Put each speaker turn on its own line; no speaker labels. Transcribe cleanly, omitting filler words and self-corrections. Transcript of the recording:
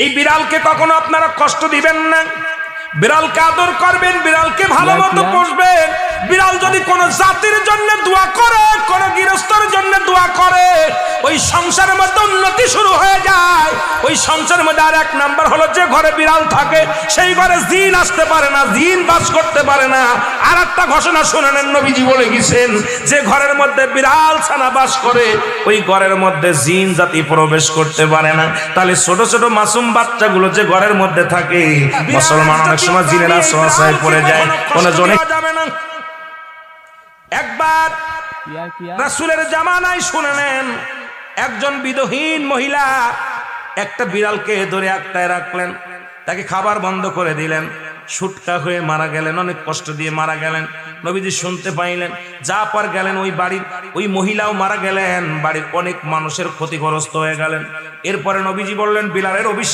এই বিড়ালকে কখনো আপনারা কষ্ট দিবেন না, বিড়ালকে আদর করবেন, বিড়ালকে ভালো মতো পুষবেন। বিড়াল যদি কোন জাতির জন্য দোয়া করে, কোন গৃহস্থর জন্য দোয়া করে, ওই সংসারের মধ্যে উন্নতি শুরু হয়ে যায়। ওই সংসারের মধ্যে আর এক নাম্বার হলো, যে ঘরে বিড়াল থাকে সেই ঘরে জিন আসতে পারে না, জিন বাস করতে পারে না। আর একটা ঘোষণা শুনে নেন, নবীজি বলে গেছেন, যে ঘরের মধ্যে বিড়াল ছানা বাস করে ওই ঘরের মধ্যে জিন জাতি প্রবেশ করতে পারে না। তাহলে ছোট ছোট মাসুম বাচ্চাগুলো যে ঘরের মধ্যে থাকে, মুসলমান অনেক সময় জিনের আশ্রয় পড়ে যায়, কোনো জনে যাবে না। একবার রাসূলের জামানায় শুনে নেন, একজন বিধহীন মহিলা একটা বিড়ালকে ধরে আটকায় রাখলেন, তাকে খাবার বন্ধ করে দিলেন, ছুটকা হয়ে মারা গেলেন, অনেক কষ্ট দিয়ে মারা গেলেন। নবীজি শুনতে পাইলেন, যা পর গেলেন ওই বাড়ির ওই মহিলাও মারা গেলেন, বাড়ির অনেক মানুষের ক্ষতিগ্রস্ত হয়ে গেলেন। এরপরে নবীজি বললেন, বিলালের অভিশাপ